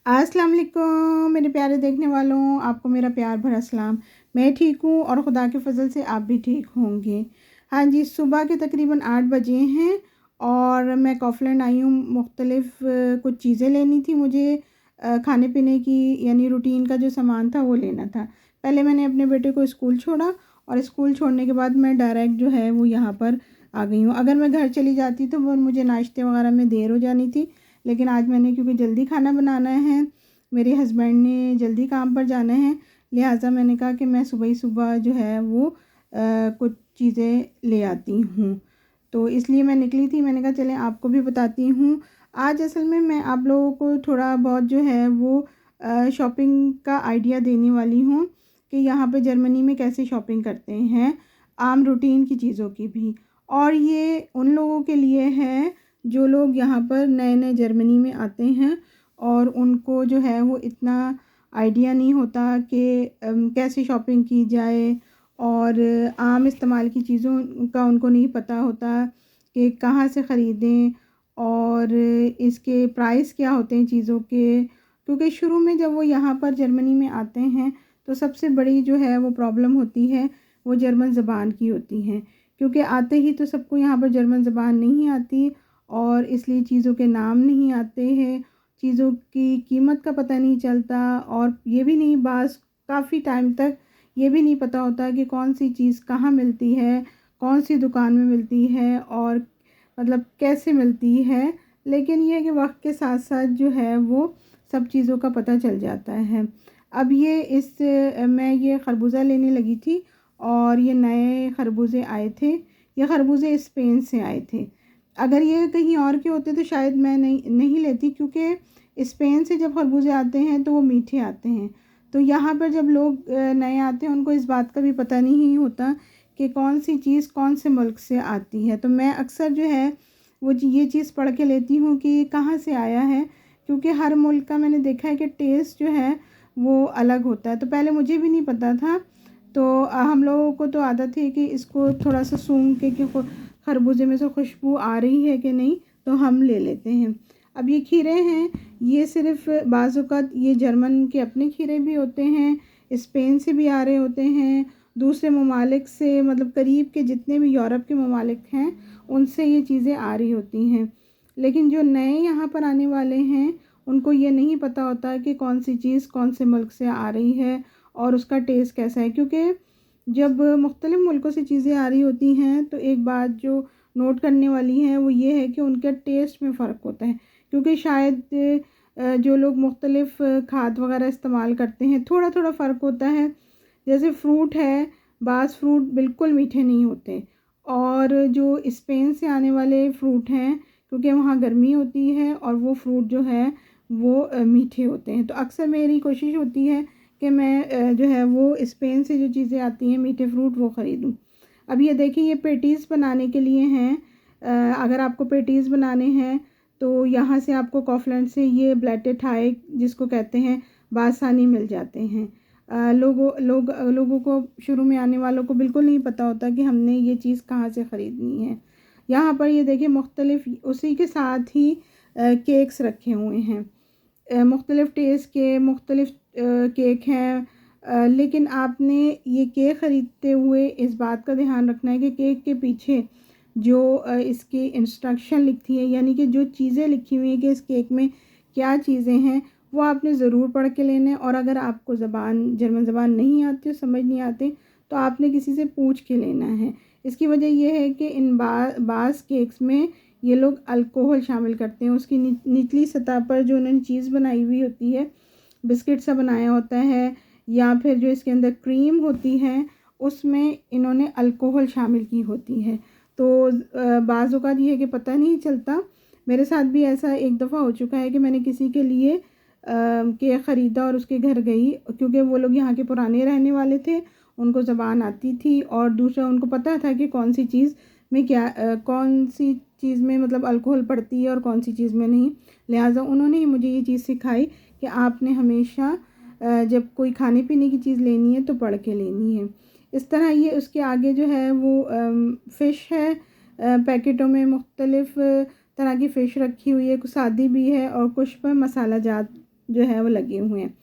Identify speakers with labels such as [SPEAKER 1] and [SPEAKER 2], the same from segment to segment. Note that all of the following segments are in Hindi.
[SPEAKER 1] अस्सलाम वालेकुम मेरे प्यारे देखने वालों, आपको मेरा प्यार भरा सलाम। मैं ठीक हूँ और ख़ुदा के फ़ज़ल से आप भी ठीक होंगे। हाँ जी, सुबह के तकरीबन 8 बजे हैं और मैं कॉफ़लैंड आई हूँ। मुख्तलिफ़ कुछ चीज़ें लेनी थी मुझे, खाने पीने की, यानी रूटीन का जो सामान था वो लेना था। पहले मैंने अपने बेटे को स्कूल छोड़ा और स्कूल छोड़ने के बाद मैं डायरेक्ट जो है वो यहाँ पर आ गई हूँ। अगर मैं घर चली जाती तो वो मुझे नाश्ते वगैरह में देर हो जानी थी, लेकिन आज मैंने, क्योंकि जल्दी खाना बनाना है, मेरे हस्बैंड ने जल्दी काम पर जाना है, लिहाजा मैंने कहा कि मैं सुबह ही सुबह जो है वो कुछ चीज़ें ले आती हूँ। तो इसलिए मैं निकली थी, मैंने कहा चलें आपको भी बताती हूँ। आज असल में मैं आप लोगों को थोड़ा बहुत जो है वो शॉपिंग का आइडिया देने वाली हूँ कि यहाँ पे जर्मनी में कैसे शॉपिंग करते हैं, आम रूटीन की चीज़ों की भी। और ये उन लोगों के लिए है जो लोग यहाँ पर नए नए जर्मनी में आते हैं और उनको जो है वो इतना आइडिया नहीं होता कि कैसे शॉपिंग की जाए, और आम इस्तेमाल की चीज़ों का उनको नहीं पता होता कि कहाँ से ख़रीदें और इसके प्राइस क्या होते हैं चीज़ों के। क्योंकि शुरू में जब वो यहाँ पर जर्मनी में आते हैं तो सबसे बड़ी जो है वो प्रॉब्लम होती है वो जर्मन ज़बान की होती है, क्योंकि आते ही तो सबको यहाँ पर जर्मन ज़बान नहीं आती और इसलिए चीज़ों के नाम नहीं आते हैं, चीज़ों की कीमत का पता नहीं चलता, और ये भी नहीं, बास काफ़ी टाइम तक ये भी नहीं पता होता कि कौन सी चीज़ कहाँ मिलती है, कौन सी दुकान में मिलती है और मतलब कैसे मिलती है। लेकिन ये है कि वक्त के साथ साथ जो है वो सब चीज़ों का पता चल जाता है। अब ये मैं ये खरबूजा लेने लगी थी और ये नए खरबूजे आए थे। ये खरबूजे स्पेन से आए थे। अगर ये कहीं और के होते तो शायद मैं नहीं लेती, क्योंकि स्पेन से जब खरबूजे आते हैं तो वो मीठे आते हैं। तो यहाँ पर जब लोग नए आते हैं उनको इस बात का भी पता नहीं होता कि कौन सी चीज़ कौन से मुल्क से आती है। तो मैं अक्सर जो है वो ये चीज़ पढ़ के लेती हूँ कि कहाँ से आया है, क्योंकि हर मुल्क का मैंने देखा है कि टेस्ट जो है वो अलग होता है। तो पहले मुझे भी नहीं पता था, तो हम लोगों को तो आदत है कि इसको थोड़ा सा सूंघ के कि खरबूजे में से खुशबू आ रही है कि नहीं, तो हम ले लेते हैं। अब ये खीरे हैं, ये सिर्फ़ बाज़ औक़ात ये जर्मन के अपने खीरे भी होते हैं, स्पेन से भी आ रहे होते हैं, दूसरे ममालिक से, मतलब करीब के जितने भी यूरोप के ममालिक हैं उनसे ये चीज़ें आ रही होती हैं। लेकिन जो नए यहाँ पर आने वाले हैं उनको ये नहीं पता होता कि कौन सी चीज़ कौन से मुल्क से आ रही है और उसका टेस्ट कैसा है। क्योंकि जब मुख्तलिफ़ मुल्कों से चीज़ें आ रही होती हैं तो एक बात जो नोट करने वाली है वो ये है कि उनके टेस्ट में फ़र्क होता है, क्योंकि शायद जो लोग मुख्तलिफ़ खाद वगैरह इस्तेमाल करते हैं थोड़ा थोड़ा फ़र्क होता है। जैसे फ्रूट है, बाज़ फ्रूट बिल्कुल मीठे नहीं होते, और जो स्पेन से आने वाले फ्रूट हैं क्योंकि वहाँ गर्मी होती है और वो फ्रूट जो है वो मीठे होते हैं। तो अक्सर मेरी कोशिश होती है कि मैं जो है वो स्पेन से जो चीज़ें आती हैं मीठे फ्रूट वो ख़रीदूँ। अब ये देखिए, ये पेटीज़ बनाने के लिए हैं। अगर आपको पेटीज़ बनाने हैं तो यहाँ से आपको कॉफलैंड से ये ब्लेटेड थाई जिसको कहते हैं बासानी मिल जाते हैं। लोगों को, शुरू में आने वालों को बिल्कुल नहीं पता होता कि हमने ये चीज़ कहाँ से ख़रीदनी है। यहाँ पर ये देखिए मुख्तलिफ़, उसी के साथ ही केक्स रखे हुए हैं, मुख्तलिफ़ टेस्ट के मुख्तलिफ़ केक हैं। लेकिन आपने ये केक ख़रीदते हुए इस बात का ध्यान रखना है कि केक के पीछे जो इसकी इंस्ट्रक्शन लिखी है, यानी कि जो चीज़ें लिखी हुई हैं कि इस केक में क्या चीज़ें हैं, वो आपने ज़रूर पढ़ के लेना है। और अगर आपको जर्मन ज़बान नहीं आती, समझ नहीं आती, तो आपने किसी से पूछ के लेना है। इसकी वजह ये है कि इन बाज़ केक्स में ये लोग अल्कोहल शामिल करते हैं। उसकी निचली सतह पर जो उन्होंने चीज़ बनाई हुई होती है, बिस्किट सा बनाया होता है, या फिर जो इसके अंदर क्रीम होती है उसमें इन्होंने अल्कोहल शामिल की होती है। तो बाज़ औक़ात ये है कि पता नहीं चलता। मेरे साथ भी ऐसा एक दफ़ा हो चुका है कि मैंने किसी के लिए केक ख़रीदा और उसके घर गई, क्योंकि वो लोग यहाँ के पुराने रहने वाले थे, उनको ज़बान आती थी, और दूसरा उनको पता था कि कौन सी चीज़ में क्या कौन सी चीज़ में मतलब अल्कोहल पड़ती है और कौन सी चीज़ में नहीं। लिहाजा उन्होंने ही मुझे ये चीज़ सिखाई कि आपने हमेशा जब कोई खाने पीने की चीज़ लेनी है तो पढ़ के लेनी है। इस तरह ये उसके आगे जो है वो फ़िश है, पैकेटों में मुख्तलिफ़ तरह की फ़िश रखी हुई है, कुछ सादी भी है और कुछ पर मसाला जात जो है वो लगे हुए हैं।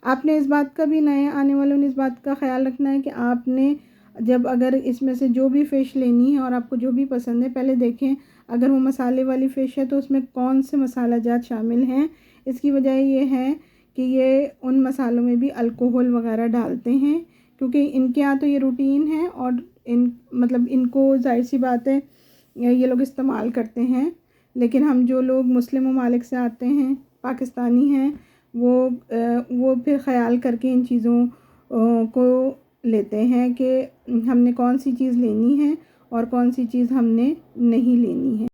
[SPEAKER 1] आपने इस बात का भी, नए आने वालों ने इस बात का ख्याल रखना है कि आपने जब अगर इसमें से जो भी फ़िश लेनी है और आपको जो भी पसंद है, पहले देखें अगर वो मसाले वाली फ़िश है तो उसमें कौन से मसाला जात शामिल हैं। इसकी वजह ये है कि ये उन मसालों में भी अल्कोहल वगैरह डालते हैं, क्योंकि इनके यहाँ तो ये रूटीन है और इन मतलब इनको ज़ाहिर सी बात है ये लोग इस्तेमाल करते हैं। लेकिन हम जो लोग मुस्लिम ममालिक से आते हैं, पाकिस्तानी हैं, वो फिर ख़याल करके इन चीज़ों को लेते हैं कि हमने कौन सी चीज़ लेनी है और कौन सी चीज़ हमने नहीं लेनी है।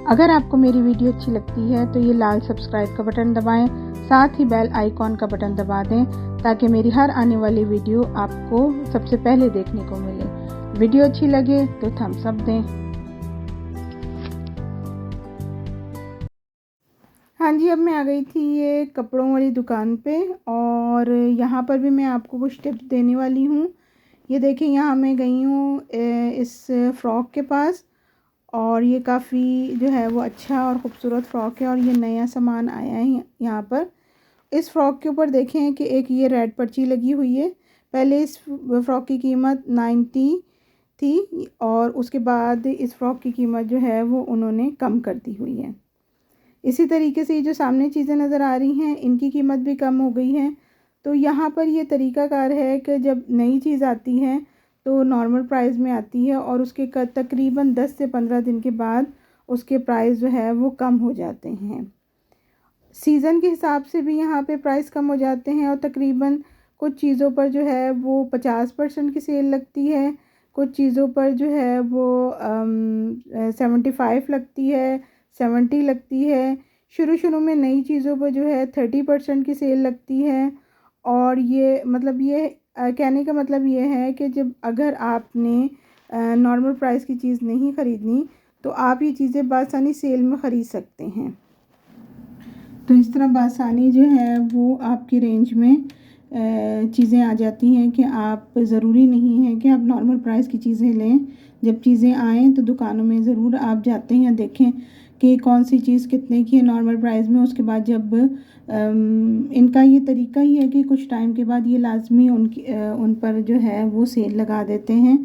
[SPEAKER 1] अगर आपको मेरी वीडियो अच्छी लगती है तो ये लाल सब्सक्राइब का बटन दबाएं, साथ ही बेल आइकॉन का बटन दबा दें ताकि मेरी हर आने वाली वीडियो आपको सबसे पहले देखने को मिले। वीडियो अच्छी लगे तो थम्स अप दें। हाँ जी, अब मैं आ गई थी ये कपड़ों वाली दुकान पे और यहाँ पर भी मैं आपको कुछ टिप्स देने वाली हूँ। ये देखें, यहाँ मैं गई हूँ इस फ़्रॉक के पास और ये काफ़ी जो है वो अच्छा और ख़ूबसूरत फ़्रॉक है और ये नया सामान आया है यहाँ पर। इस फ़्रॉक के ऊपर देखें कि एक ये रेड पर्ची लगी हुई है। पहले इस फ़्रॉक की कीमत 90 थी और उसके बाद इस फ़्रॉक की कीमत जो है वो उन्होंने कम कर दी हुई है। इसी तरीके से ये जो सामने चीज़ें नज़र आ रही हैं इनकी कीमत भी कम हो गई है। तो यहाँ पर ये तरीक़ाकार है कि जब नई चीज़ आती है तो नॉर्मल प्राइस में आती है और उसके तकरीबन 10 से 15 दिन के बाद उसके प्राइस जो है वो कम हो जाते हैं। सीज़न के हिसाब से भी यहाँ पे प्राइस कम हो जाते हैं और तकरीबन कुछ चीज़ों पर जो है वो 50% की सेल लगती है, कुछ चीज़ों पर जो है वो 75 लगती है, 70 लगती है। शुरू में नई चीज़ों पर जो है 30% की सेल लगती है। और ये मतलब ये कहने का मतलब ये है कि जब अगर आपने नॉर्मल प्राइस की चीज़ नहीं ख़रीदनी तो आप ये चीज़ें बआसानी सेल में ख़रीद सकते हैं। तो इस तरह बआसानी जो है वो आपकी रेंज में चीज़ें आ जाती हैं कि आप ज़रूरी नहीं है कि आप नॉर्मल प्राइस की चीज़ें लें। जब चीज़ें आएँ तो दुकानों में ज़रूर आप जाते हैं, देखें कि कौन सी चीज़ कितने की है नॉर्मल प्राइस में। उसके बाद जब इनका ये तरीका ही है कि कुछ टाइम के बाद ये लाजमी उन पर जो है वो सेल लगा देते हैं।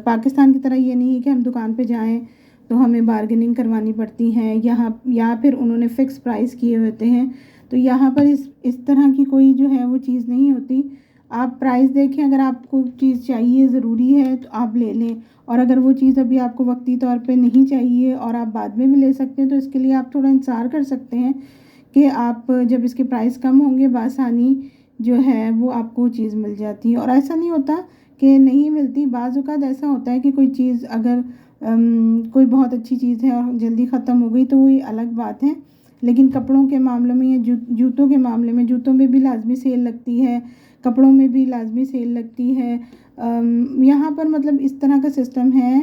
[SPEAKER 1] पाकिस्तान की तरह ये नहीं है कि हम दुकान पे जाएं तो हमें बार्गेनिंग करवानी पड़ती है यहाँ, या फिर उन्होंने फ़िक्स प्राइस किए होते हैं। तो यहाँ पर इस तरह की कोई जो है वो चीज़ नहीं होती। आप प्राइस देखें, अगर आपको चीज़ चाहिए, ज़रूरी है तो आप ले लें, और अगर वो चीज़ अभी आपको वक्ती तौर पे नहीं चाहिए और आप बाद में भी ले सकते हैं तो इसके लिए आप थोड़ा इंतज़ार कर सकते हैं कि आप जब इसके प्राइस कम होंगे बआसानी जो है वो आपको चीज़ मिल जाती है। और ऐसा नहीं होता कि नहीं मिलती, बाज़ औक़ात ऐसा होता है कि कोई चीज़ अगर कोई बहुत अच्छी चीज़ है और जल्दी ख़त्म हो गई तो वो ये अलग बात है। लेकिन कपड़ों के मामलों में या जूतों के मामले में, जूतों में भी लाजमी सेल लगती है, कपड़ों में भी लाजमी सेल लगती है। यहाँ पर मतलब इस तरह का सिस्टम है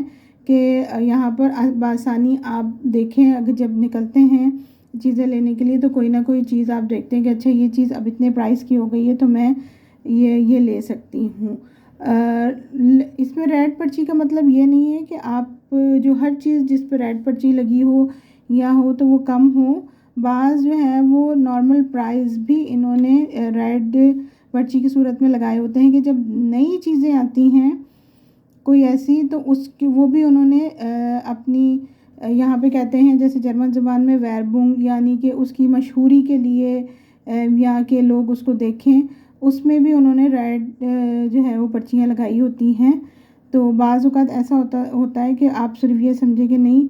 [SPEAKER 1] कि यहाँ पर बआसानी आप देखें, अगर जब निकलते हैं चीज़ें लेने के लिए तो कोई ना कोई चीज़ आप देखते हैं कि अच्छा ये चीज़ अब इतने प्राइस की हो गई है तो मैं ये ले सकती हूँ। इसमें रेड पर्ची का मतलब ये नहीं है कि आप जो हर चीज़ जिस पर रेड पर्ची लगी हो या हो तो वो कम हो। बाज़ जो है वो नॉर्मल प्राइस भी इन्होंने रेड पर्ची की सूरत में लगाए होते हैं कि जब नई चीज़ें आती हैं कोई ऐसी तो उसकी वो भी उन्होंने अपनी यहाँ पे कहते हैं जैसे जर्मन ज़ुबान में वेयरबुंग, यानी कि उसकी मशहूरी के लिए यहाँ के लोग उसको देखें, उसमें भी उन्होंने रेड जो है वो पर्चियाँ लगाई होती हैं। तो बाज़ औक़ात ऐसा होता है कि आप सिर्फ ये समझे कि नहीं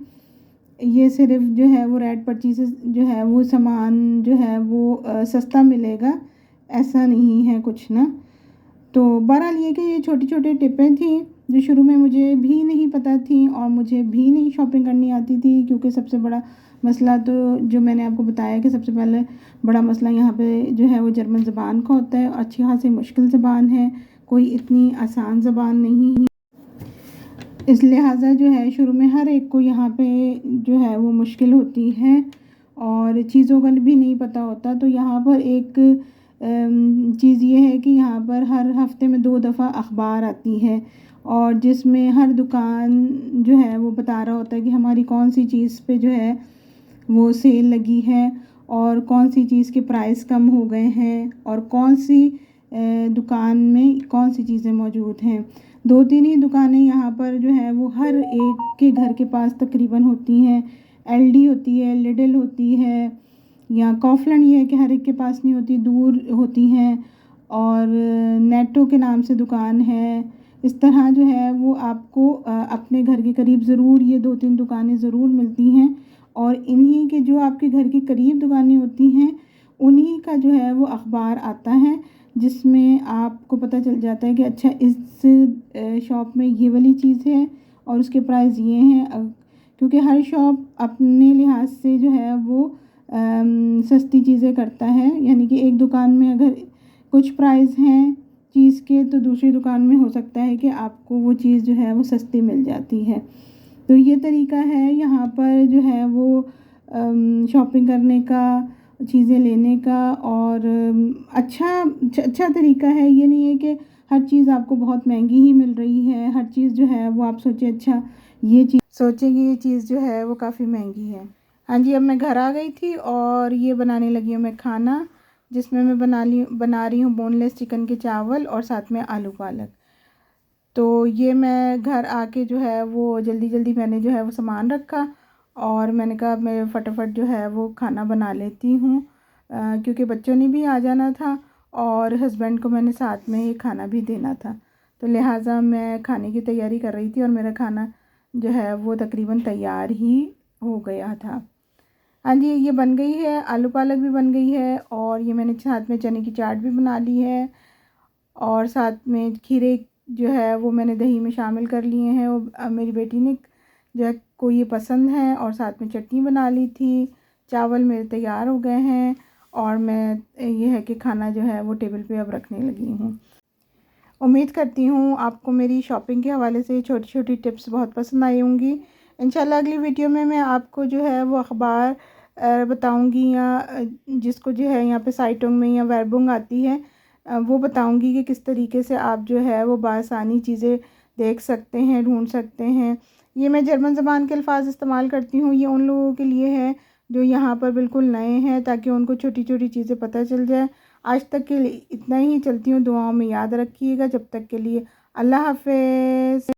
[SPEAKER 1] ये सिर्फ जो है वो रेड पर्ची से जो है वो सामान जो है वो सस्ता मिलेगा, ऐसा नहीं है कुछ ना। तो बहरहाल ये कि ये छोटी छोटी टिपें थी जो शुरू में मुझे भी नहीं पता थी और मुझे भी नहीं शॉपिंग करनी आती थी, क्योंकि सबसे बड़ा मसला तो जो मैंने आपको बताया कि सबसे पहले बड़ा मसला यहाँ पे जो है वो जर्मन ज़बान का होता है। अच्छी खासी मुश्किल ज़बान है, कोई इतनी आसान ज़बान नहीं है। इस लिहाजा जो है शुरू में हर एक को यहाँ पे जो है वो मुश्किल होती है और चीज़ों का भी नहीं पता होता। तो यहाँ पर एक चीज़ ये है कि यहाँ पर हर हफ्ते में 2 दफ़ा अखबार आती है और जिसमें हर दुकान जो है वो बता रहा होता है कि हमारी कौन सी चीज़ पे जो है वो सेल लगी है और कौन सी चीज़ के प्राइस कम हो गए हैं और कौन सी दुकान में कौन सी चीज़ें मौजूद हैं। 2-3 ही दुकानें यहाँ पर जो है वो हर एक के घर के पास तकरीबन होती हैं। एलडी होती है, लिडल होती है, या कॉफलन ये है कि हर एक के पास नहीं होती, दूर होती हैं। और नेटो के नाम से दुकान है। इस तरह जो है वो आपको अपने घर के करीब ज़रूर ये 2-3 दुकानें ज़रूर मिलती हैं। और इन्हीं के जो आपके घर के करीब दुकानें होती हैं उन्हीं का जो है वो अखबार आता है, जिसमें आपको पता चल जाता है कि अच्छा इस शॉप में ये वाली चीज़ है और उसके प्राइस ये हैं। क्योंकि हर शॉप अपने लिहाज से जो है वो सस्ती चीज़ें करता है, यानी कि एक दुकान में अगर कुछ प्राइस हैं चीज़ के तो दूसरी दुकान में हो सकता है कि आपको वो चीज़ जो है वो सस्ती मिल जाती है। तो ये तरीका है यहाँ पर जो है वो शॉपिंग करने का, चीज़ें लेने का। और अच्छा तरीका है। ये नहीं है कि हर चीज़ आपको बहुत महंगी ही मिल रही है। हर चीज़ जो है वो आप सोचे अच्छा ये चीज़ सोचेंगे ये चीज़ जो है वो काफ़ी महंगी है। हाँ जी, अब मैं घर आ गई थी और ये बनाने लगी हूँ मैं खाना, जिसमें मैं बना रही हूँ बोनलेस चिकन के चावल और साथ में आलू पालक। तो ये मैं घर आके जो है वो जल्दी जल्दी मैंने जो है वो सामान रखा और मैंने कहा मैं फटाफट जो है वो खाना बना लेती हूँ, क्योंकि बच्चों ने भी आ जाना था और हस्बैंड को मैंने साथ में ये खाना भी देना था। तो लिहाजा मैं खाने की तैयारी कर रही थी और मेरा खाना जो है वो तकरीबन तैयार ही हो गया था। हाँ जी, ये बन गई है, आलू पालक भी बन गई है और ये मैंने साथ में चने की चाट भी बना ली है और साथ में खीरे जो है वो मैंने दही में शामिल कर लिए हैं। वो मेरी बेटी ने जो है को ये पसंद है और साथ में चटनी बना ली थी। चावल मेरे तैयार हो गए हैं और मैं ये है कि खाना जो है वो टेबल पे अब रखने लगी हूँ। उम्मीद करती हूँ आपको मेरी शॉपिंग के हवाले से छोटी छोटी टिप्स बहुत पसंद आई होंगी। इंशाल्लाह अगली वीडियो में मैं आपको जो है वो अखबार बताऊँगी, या जिसको जो है यहाँ पे साइटोंग में या वेरबुंग आती है वो बताऊँगी कि किस तरीके से आप जो है वो बआसानी चीज़ें देख सकते हैं, ढूंढ सकते हैं। ये मैं जर्मन ज़बान के अल्फ़ाज़ इस्तेमाल करती हूँ। ये उन लोगों के लिए है जो यहाँ पर बिल्कुल नए हैं, ताकि उनको छोटी छोटी चीज़ें पता चल जाए। आज तक के लिए इतना ही, चलती हूँ, दुआओं में याद रखिएगा। जब तक के लिए अल्लाह हाफ़िज़।